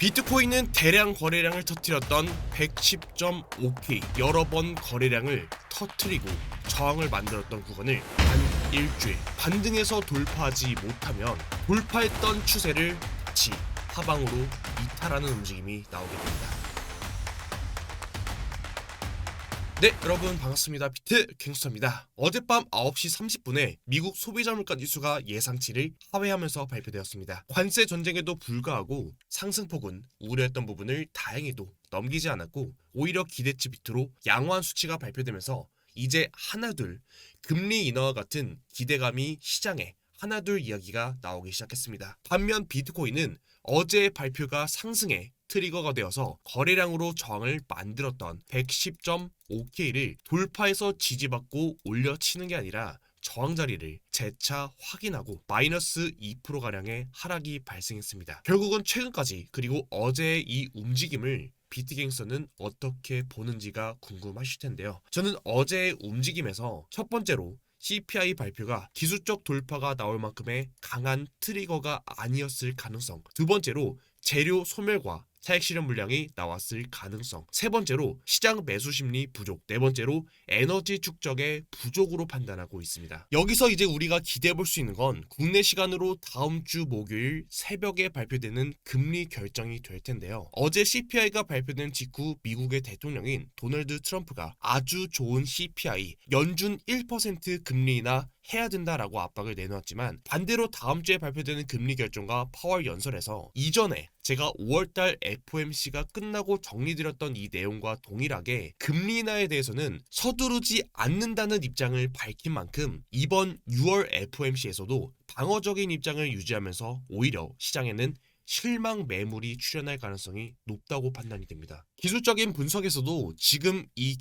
비트코인은 대량 거래량을 터뜨렸던 110.5K 여러 번 거래량을 터뜨리고 저항을 만들었던 구간을 단 일주일 반등해서 돌파하지 못하면 돌파했던 추세를 다시 하방으로 이탈하는 움직임이 나오게 됩니다. 네, 여러분 반갑습니다. 비트갱스터입니다. 어젯밤 9시 30분에 미국 소비자 물가 지수가 예상치를 하회하면서 발표되었습니다. 관세 전쟁에도 불구하고 상승폭은 우려했던 부분을 다행히도 넘기지 않았고 오히려 기대치 비트로 양호한 수치가 발표되면서 이제 하나둘 금리 인하와 같은 기대감이 시장에 하나둘 이야기가 나오기 시작했습니다. 반면 비트코인은 어제의 발표가 상승에 트리거가 되어서 거래량으로 저항을 만들었던 110.5K를 돌파해서 지지받고 올려치는 게 아니라 저항 자리를 재차 확인하고 마이너스 2%가량의 하락이 발생했습니다. 결국은 최근까지 그리고 어제의 이 움직임을 비트갱스터는 어떻게 보는지가 궁금하실 텐데요. 저는 어제의 움직임에서 첫 번째로 CPI 발표가 기술적 돌파가 나올 만큼의 강한 트리거가 아니었을 가능성, 두 번째로 재료 소멸과 차익 실현 물량이 나왔을 가능성, 세 번째로 시장 매수 심리 부족, 네 번째로 에너지 축적의 부족으로 판단하고 있습니다. 여기서 이제 우리가 기대해 볼 수 있는 건 국내 시간으로 다음 주 목요일 새벽에 발표되는 금리 결정이 될 텐데요. 어제 CPI가 발표된 직후 미국의 대통령인 도널드 트럼프가 아주 좋은 CPI, 연준 1% 금리 인하 해야 된다라고 압박을 내놓았지만 반대로 다음 주에 발표되는 금리 결정과 파월 연설에서 이전에 제가 5월달 FOMC가 끝나고 정리드렸던 이 내용과 동일하게 금리 인하에 대해서는 서두르지 않는다는 입장을 밝힌 만큼 이번 6월 FOMC에서도 방어적인 입장을 유지하면서 오히려 시장에는 실망 매물이 출현할 가능성이 높다고 판단이 됩니다. 기술적인 분석에서도 지금 이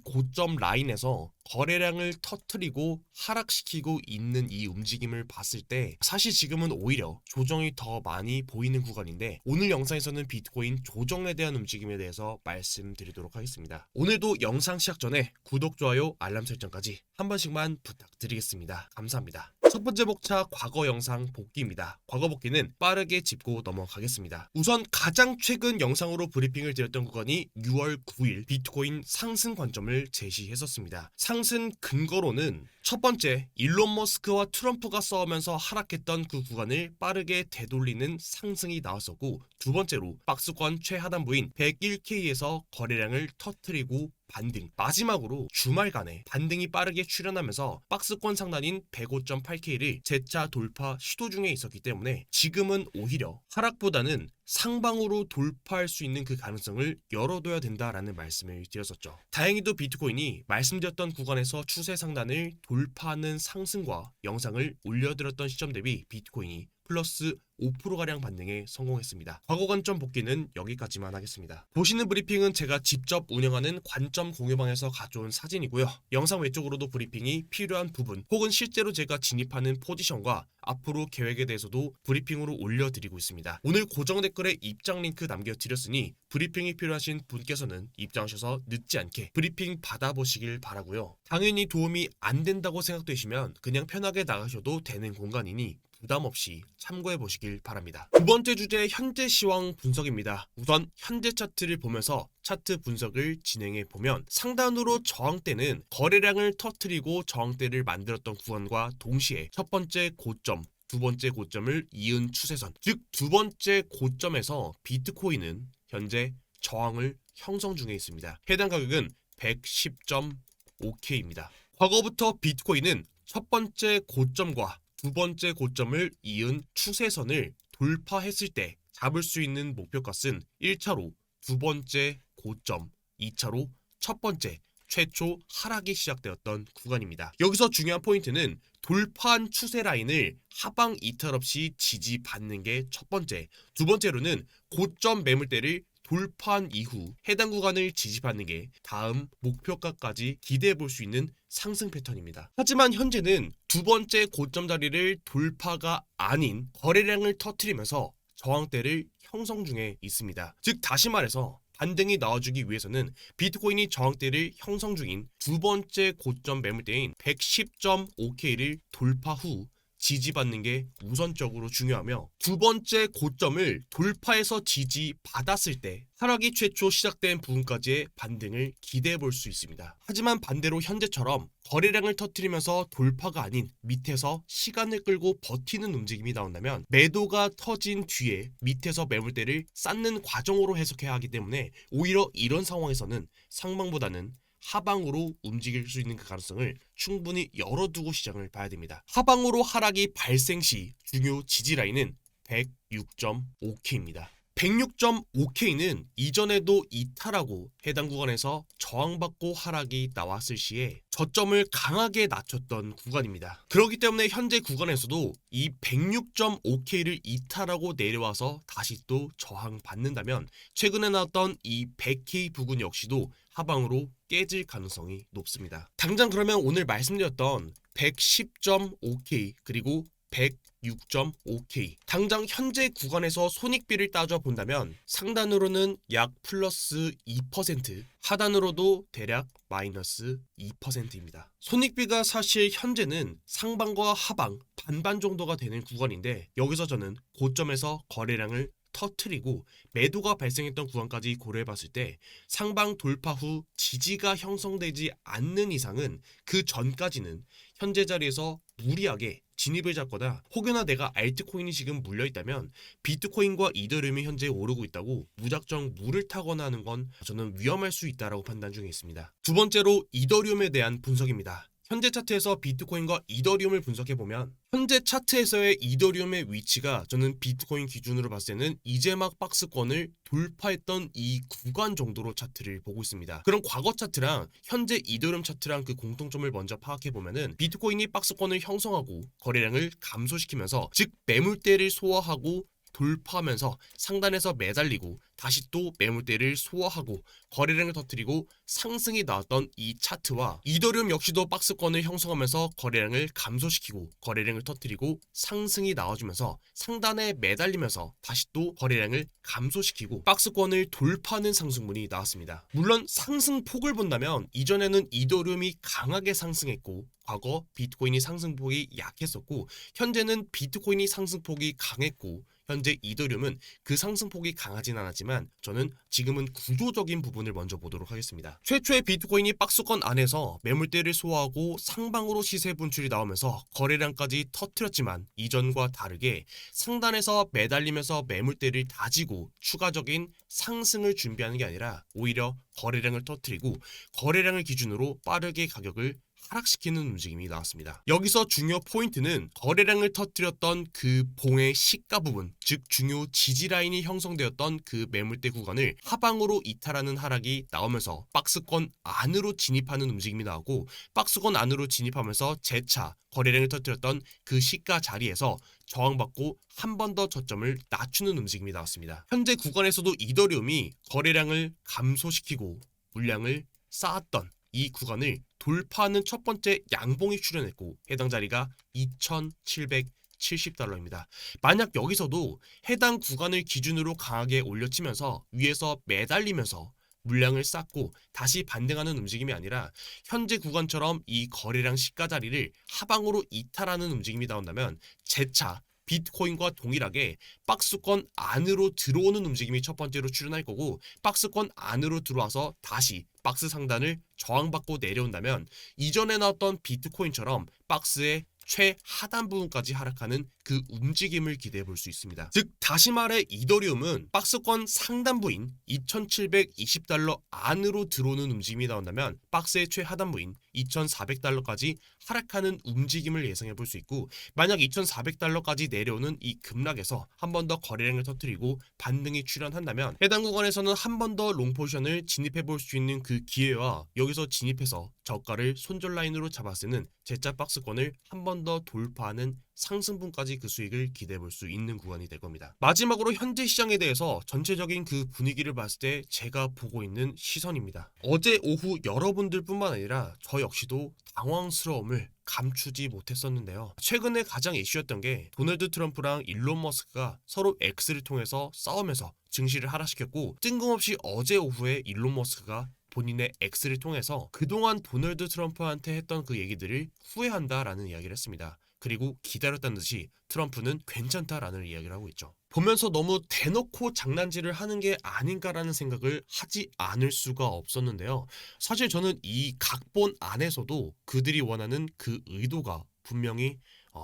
고점 라인에서 거래량을 터뜨리고 하락시키고 있는 이 움직임을 봤을 때 사실 지금은 오히려 조정이 더 많이 보이는 구간인데 오늘 영상에서는 비트코인 조정에 대한 움직임에 대해서 말씀드리도록 하겠습니다. 오늘도 영상 시작 전에 구독, 좋아요, 알람 설정까지 한 번씩만 부탁드리겠습니다. 감사합니다. 첫 번째 목차 과거 영상 복귀입니다. 과거 복귀는 빠르게 짚고 넘어가겠습니다. 우선 가장 최근 영상으로 브리핑을 드렸던 구간이 6월 9일 비트코인 상승 관점을 제시했었습니다. 상승 근거로는 첫 번째, 일론 머스크와 트럼프가 싸우면서 하락했던 그 구간을 빠르게 되돌리는 상승이 나왔었고, 두 번째로 박스권 최하단부인 101K에서 거래량을 터뜨리고 반등, 마지막으로 주말간에 반등이 빠르게 출현하면서 박스권 상단인 105.8K를 재차 돌파 시도 중에 있었기 때문에 지금은 오히려 하락보다는 상방으로 돌파할 수 있는 그 가능성을 열어둬야 된다라는 말씀을 드렸었죠. 다행히도 비트코인이 말씀드렸던 구간에서 추세 상단을 돌파하는 상승과 영상을 올려드렸던 시점 대비 비트코인이 플러스 5%가량 반등에 성공했습니다. 과거 관점 복귀는 여기까지만 하겠습니다. 보시는 브리핑은 제가 직접 운영하는 관점 공유방에서 가져온 사진이고요. 영상 외적으로도 브리핑이 필요한 부분 혹은 실제로 제가 진입하는 포지션과 앞으로 계획에 대해서도 브리핑으로 올려드리고 있습니다. 오늘 고정 댓글에 입장 링크 남겨드렸으니 브리핑이 필요하신 분께서는 입장하셔서 늦지 않게 브리핑 받아보시길 바라고요. 당연히 도움이 안 된다고 생각되시면 그냥 편하게 나가셔도 되는 공간이니 부담 없이 참고해 보시길 바랍니다. 두 번째 주제 현재 시황 분석입니다. 우선 현재 차트를 보면서 차트 분석을 진행해 보면 상단으로 저항대는 거래량을 터뜨리고 저항대를 만들었던 구간과 동시에 첫 번째 고점, 두 번째 고점을 이은 추세선, 즉 두 번째 고점에서 비트코인은 현재 저항을 형성 중에 있습니다. 해당 가격은 110.5K입니다. 과거부터 비트코인은 첫 번째 고점과 두 번째 고점을 이은 추세선을 돌파했을 때 잡을 수 있는 목표값은 1차로 두 번째 고점, 2차로 첫 번째 최초 하락이 시작되었던 구간입니다. 여기서 중요한 포인트는 돌파한 추세 라인을 하방 이탈 없이 지지받는 게 첫 번째, 두 번째로는 고점 매물대를 돌파한 이후 해당 구간을 지지받는 게 다음 목표가까지 기대해 볼 수 있는 상승 패턴입니다. 하지만 현재는 두 번째 고점 자리를 돌파가 아닌 거래량을 터뜨리면서 저항대를 형성 중에 있습니다. 즉 다시 말해서 반등이 나와주기 위해서는 비트코인이 저항대를 형성 중인 두 번째 고점 매물대인 110.5K를 돌파 후 지지받는 게 우선적으로 중요하며, 두 번째 고점을 돌파해서 지지받았을 때 하락이 최초 시작된 부분까지의 반등을 기대해 볼 수 있습니다. 하지만 반대로 현재처럼 거래량을 터뜨리면서 돌파가 아닌 밑에서 시간을 끌고 버티는 움직임이 나온다면 매도가 터진 뒤에 밑에서 매물대를 쌓는 과정으로 해석해야 하기 때문에 오히려 이런 상황에서는 상방보다는 하방으로 움직일 수 있는 그 가능성을 충분히 열어두고 시장을 봐야 됩니다. 하방으로 하락이 발생 시 중요 지지라인은 106.5K입니다. 106.5K는 이전에도 이탈하고 해당 구간에서 저항받고 하락이 나왔을 시에 저점을 강하게 낮췄던 구간입니다. 그렇기 때문에 현재 구간에서도 이 106.5K를 이탈하고 내려와서 다시 또 저항받는다면 최근에 나왔던 이 100K 부근 역시도 하방으로 깨질 가능성이 높습니다. 당장 그러면 오늘 말씀드렸던 110.5K 그리고 106.5K 당장 현재 구간에서 손익비를 따져본다면 상단으로는 약 플러스 2%, 하단으로도 대략 마이너스 2%입니다. 손익비가 사실 현재는 상방과 하방 반반 정도가 되는 구간인데, 여기서 저는 고점에서 거래량을 터트리고 매도가 발생했던 구간까지 고려해봤을 때 상방 돌파 후 지지가 형성되지 않는 이상은 그 전까지는 현재 자리에서 무리하게 진입을 잡거나, 혹여나 내가 알트코인이 지금 물려있다면 비트코인과 이더리움이 현재 오르고 있다고 무작정 물을 타거나 하는 건 저는 위험할 수 있다고 판단 중에 있습니다. 두 번째로 이더리움에 대한 분석입니다. 현재 차트에서 비트코인과 이더리움을 분석해보면 현재 차트에서의 이더리움의 위치가 저는 비트코인 기준으로 봤을 때는 이제 막 박스권을 돌파했던 이 구간 정도로 차트를 보고 있습니다. 그럼 과거 차트랑 현재 이더리움 차트랑 그 공통점을 먼저 파악해보면은 비트코인이 박스권을 형성하고 거래량을 감소시키면서, 즉 매물대를 소화하고 돌파하면서 상단에서 매달리고 다시 또 매물대를 소화하고 거래량을 터뜨리고 상승이 나왔던 이 차트와 이더리움 역시도 박스권을 형성하면서 거래량을 감소시키고 거래량을 터뜨리고 상승이 나와주면서 상단에 매달리면서 다시 또 거래량을 감소시키고 박스권을 돌파하는 상승분이 나왔습니다. 물론 상승폭을 본다면 이전에는 이더리움이 강하게 상승했고 과거 비트코인이 상승폭이 약했었고, 현재는 비트코인이 상승폭이 강했고 현재 이더리움은 그 상승폭이 강하진 않았지만 저는 지금은 구조적인 부분을 먼저 보도록 하겠습니다. 최초의 비트코인이 박스권 안에서 매물대를 소화하고 상방으로 시세 분출이 나오면서 거래량까지 터뜨렸지만 이전과 다르게 상단에서 매달리면서 매물대를 다지고 추가적인 상승을 준비하는 게 아니라 오히려 거래량을 터뜨리고 거래량을 기준으로 빠르게 가격을 하락시키는 움직임이 나왔습니다. 여기서 중요 포인트는 거래량을 터뜨렸던 그 봉의 시가 부분, 즉 중요 지지라인이 형성되었던 그 매물대 구간을 하방으로 이탈하는 하락이 나오면서 박스권 안으로 진입하는 움직임이 나오고, 박스권 안으로 진입하면서 재차 거래량을 터뜨렸던 그 시가 자리에서 저항받고 한 번 더 저점을 낮추는 움직임이 나왔습니다. 현재 구간에서도 이더리움이 거래량을 감소시키고 물량을 쌓았던 이 구간을 돌파하는 첫 번째 양봉이 출현했고 해당 자리가 2,770달러입니다. 만약 여기서도 해당 구간을 기준으로 강하게 올려치면서 위에서 매달리면서 물량을 쌓고 다시 반등하는 움직임이 아니라 현재 구간처럼 이 거래량 시가 자리를 하방으로 이탈하는 움직임이 나온다면 재차 비트코인과 동일하게 박스권 안으로 들어오는 움직임이 첫 번째로 출현할 거고, 박스권 안으로 들어와서 다시 박스 상단을 저항받고 내려온다면 이전에 나왔던 비트코인처럼 박스의 최하단 부분까지 하락하는 그 움직임을 기대해 볼 수 있습니다. 즉 다시 말해 이더리움은 박스권 상단부인 2,720달러 안으로 들어오는 움직임이 나온다면 박스의 최하단부인 2,400달러까지 하락하는 움직임을 예상해 볼 수 있고, 만약 2,400달러까지 내려오는 이 급락에서 한 번 더 거래량을 터뜨리고 반등이 출현한다면 해당 구간에서는 한 번 더 롱포지션을 진입해 볼 수 있는 그 기회와 여기서 진입해서 저가를 손절 라인으로 잡았을 때는 재차 박스권을 한 번 더 돌파하는 상승분까지 그 수익을 기대해 볼 수 있는 구간이 될 겁니다. 마지막으로 현재 시장에 대해서 전체적인 그 분위기를 봤을 때 제가 보고 있는 시선입니다. 어제 오후 여러분들 뿐만 아니라 저 역시도 당황스러움을 감추지 못했었는데요. 최근에 가장 이슈였던 게 도널드 트럼프랑 일론 머스크가 서로 X를 통해서 싸우면서 증시를 하락시켰고, 뜬금없이 어제 오후에 일론 머스크가 본인의 X를 통해서 그동안 도널드 트럼프한테 했던 그 얘기들을 후회한다라는 이야기를 했습니다. 그리고 기다렸다는 듯이 트럼프는 괜찮다라는 이야기를 하고 있죠. 보면서 너무 대놓고 장난질을 하는 게 아닌가라는 생각을 하지 않을 수가 없었는데요. 사실 저는 이 각본 안에서도 그들이 원하는 그 의도가 분명히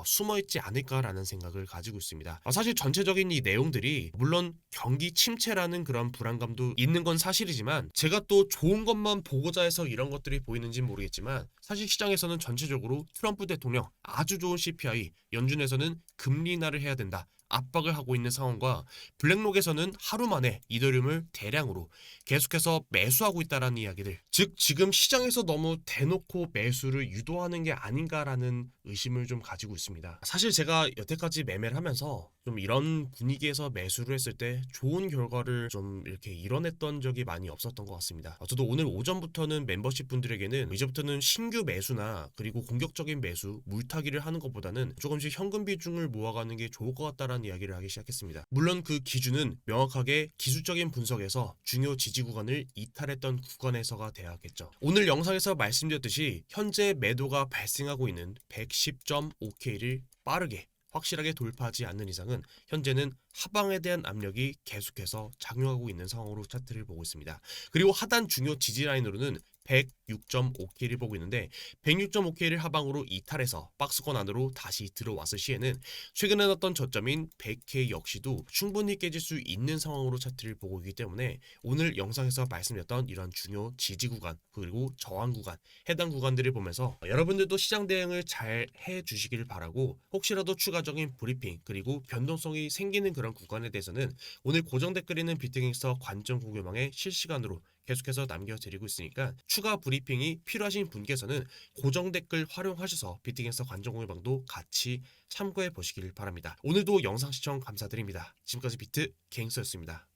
숨어있지 않을까라는 생각을 가지고 있습니다. 사실 전체적인 이 내용들이 물론 경기 침체라는 그런 불안감도 있는 건 사실이지만 제가 또 좋은 것만 보고자 해서 이런 것들이 보이는지 모르겠지만 사실 시장에서는 전체적으로 트럼프 대통령 아주 좋은 CPI, 연준에서는 금리 인하를 해야 된다. 압박을 하고 있는 상황과 블랙록에서는 하루 만에 이더리움을 대량으로 계속해서 매수하고 있다라는 이야기들, 즉 지금 시장에서 너무 대놓고 매수를 유도하는 게 아닌가라는 의심을 좀 가지고 있습니다. 사실 제가 여태까지 매매를 하면서 좀 이런 분위기에서 매수를 했을 때 좋은 결과를 좀 이렇게 이뤄냈던 적이 많이 없었던 것 같습니다. 저도 오늘 오전부터는 멤버십 분들에게는 이제부터는 신규 매수나 그리고 공격적인 매수, 물타기를 하는 것보다는 조금씩 현금 비중을 모아가는 게 좋을 것 같다라는 이야기를 하기 시작했습니다. 물론 그 기준은 명확하게 기술적인 분석에서 중요 지지 구간을 이탈했던 구간에서가 되었겠죠. 오늘 영상에서 말씀드렸듯이 현재 매도가 발생하고 있는 110.5K를 빠르게 확실하게 돌파하지 않는 이상은 현재는 하방에 대한 압력이 계속해서 작용하고 있는 상황으로 차트를 보고 있습니다. 그리고 하단 중요 지지 라인으로는 106.5K를 보고 있는데 106.5K를 하방으로 이탈해서 박스권 안으로 다시 들어왔을 시에는 최근에 났던 저점인 100K 역시도 충분히 깨질 수 있는 상황으로 차트를 보고 있기 때문에 오늘 영상에서 말씀드렸던 이런 중요 지지 구간 그리고 저항 구간 해당 구간들을 보면서 여러분들도 시장 대응을 잘 해주시길 바라고 혹시라도 추가적인 브리핑 그리고 변동성이 생기는 그런 구간에 대해서는 오늘 고정 댓글에 있는 비트갱스터 관점 공유망에 실시간으로 계속해서 남겨드리고 있으니까 추가 브리핑이 필요하신 분께서는 고정 댓글 활용하셔서 비트갱스터 관점 공유방도 같이 참고해 보시길 바랍니다. 오늘도 영상 시청 감사드립니다. 지금까지 비트갱스터였습니다.